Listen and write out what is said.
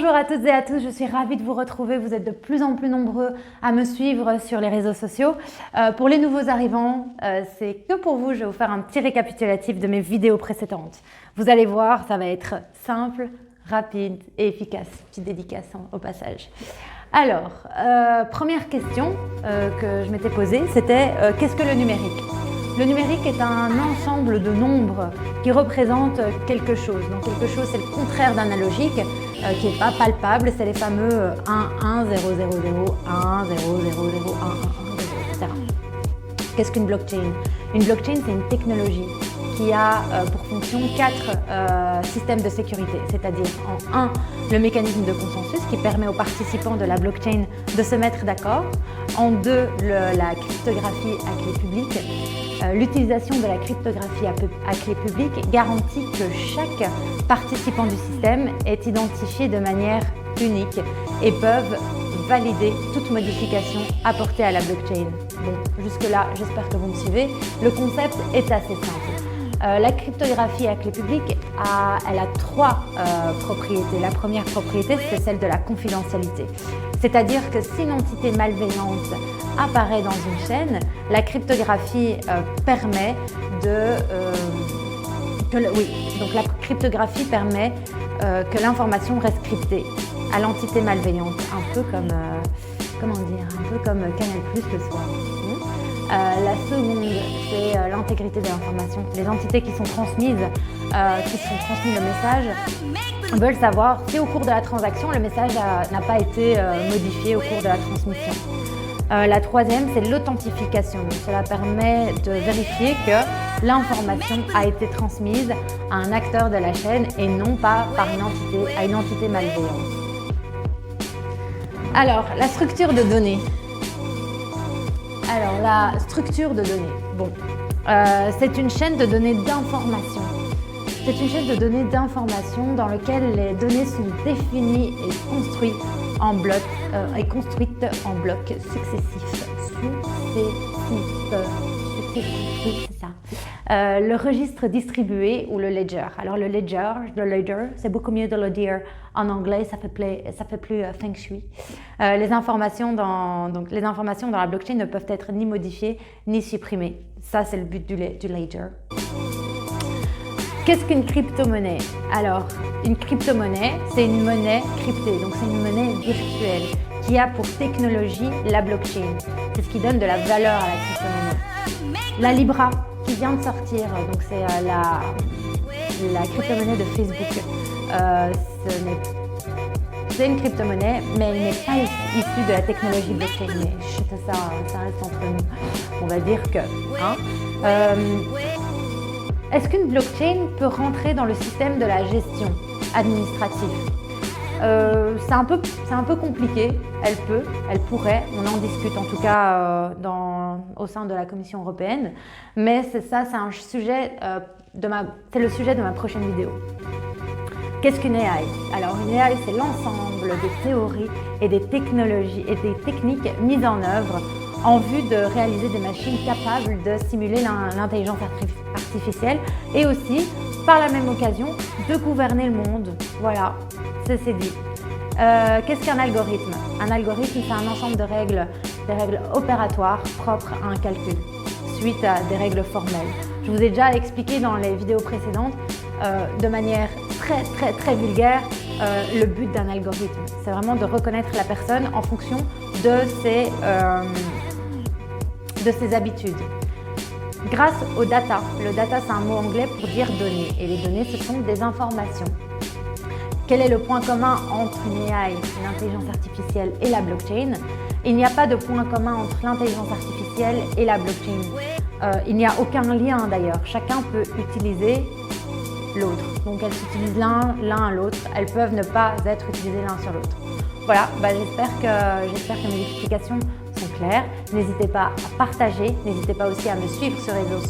Bonjour à toutes et à tous, je suis ravie de vous retrouver. Vous êtes de plus en plus nombreux à me suivre sur les réseaux sociaux. Pour les nouveaux arrivants, c'est que pour vous, je vais vous faire un petit récapitulatif de mes vidéos précédentes. Vous allez voir, ça va être simple, rapide et efficace. Petite dédicace au passage. Alors, première question que je m'étais posée, c'était qu'est-ce que le numérique ? Le numérique est un ensemble de nombres qui représentent quelque chose. Donc quelque chose, c'est le contraire d'analogique, qui n'est pas palpable, c'est les fameux 1, 1, 0, 0, 0, 1, 0, 0, 0, 1, 1, 1, 0, etc. Qu'est-ce qu'une blockchain? Une blockchain, c'est une technologie qui a pour fonction 4 systèmes de sécurité, c'est-à-dire en 1, le mécanisme de consensus qui permet aux participants de la blockchain de se mettre d'accord, en 2, la cryptographie à clé publique. L'utilisation de la cryptographie à clé publique garantit que chaque participant du système est identifié de manière unique et peuvent valider toute modification apportée à la blockchain. Bon, jusque-là, j'espère que vous me suivez. Le concept est assez simple. La cryptographie à clé publique, elle a 3 propriétés. La première propriété, c'est celle de la confidentialité. C'est-à-dire que si une entité malveillante apparaît dans une chaîne, la cryptographie permet donc la cryptographie permet que l'information reste cryptée à l'entité malveillante, un peu comme Canal+ le soir. La seconde, c'est l'intégrité de l'information. Les entités qui sont transmises le message veulent savoir si au cours de la transaction, le message n'a pas été modifié au cours de la transmission. La troisième, c'est l'authentification. Cela permet de vérifier que l'information a été transmise à un acteur de la chaîne et non pas à une entité malveillante. Alors, la structure de données. Alors, la structure de données, c'est une chaîne de données d'information. C'est une chaîne de données d'information dans laquelle les données sont définies et construites en blocs successifs. Oui, c'est ça. Le registre distribué ou le ledger. Alors le ledger, c'est beaucoup mieux de le dire en anglais, ça fait plus feng shui. Les informations dans la blockchain ne peuvent être ni modifiées ni supprimées. Ça, c'est le but du ledger. Qu'est-ce qu'une crypto-monnaie? Alors, une crypto-monnaie, c'est une monnaie cryptée, donc c'est une monnaie virtuelle qui a pour technologie la blockchain. C'est ce qui donne de la valeur à la crypto-monnaie. La Libra, qui vient de sortir, donc c'est la crypto-monnaie de Facebook. C'est une crypto-monnaie, mais elle n'est pas issue de la technologie blockchain. Mais ça reste entre nous. On va dire que... Est-ce qu'une blockchain peut rentrer dans le système de la gestion administrative? C'est un peu compliqué, elle pourrait, on en discute en tout cas au sein de la Commission européenne, mais c'est un sujet c'est le sujet de ma prochaine vidéo. Qu'est-ce qu'une AI? Alors une AI, c'est l'ensemble des théories et des technologies et des techniques mises en œuvre en vue de réaliser des machines capables de simuler l'intelligence artificielle et aussi, par la même occasion, de gouverner le monde. Voilà, c'est dit. Qu'est-ce qu'un algorithme? Un algorithme, c'est un ensemble de règles, des règles opératoires propres à un calcul, suite à des règles formelles. Je vous ai déjà expliqué dans les vidéos précédentes, de manière très vulgaire, le but d'un algorithme. C'est vraiment de reconnaître la personne en fonction de ses habitudes. Grâce aux data, le data c'est un mot anglais pour dire données, et les données ce sont des informations. Quel est le point commun entre une AI, l'intelligence artificielle et la blockchain? Il n'y a pas de point commun entre l'intelligence artificielle et la blockchain. Il n'y a aucun lien d'ailleurs, chacun peut utiliser l'autre. Donc elles s'utilisent l'un à l'autre, elles peuvent ne pas être utilisées l'un sur l'autre. Voilà, j'espère que mes explications sont claires. N'hésitez pas à partager, n'hésitez pas aussi à me suivre sur les réseaux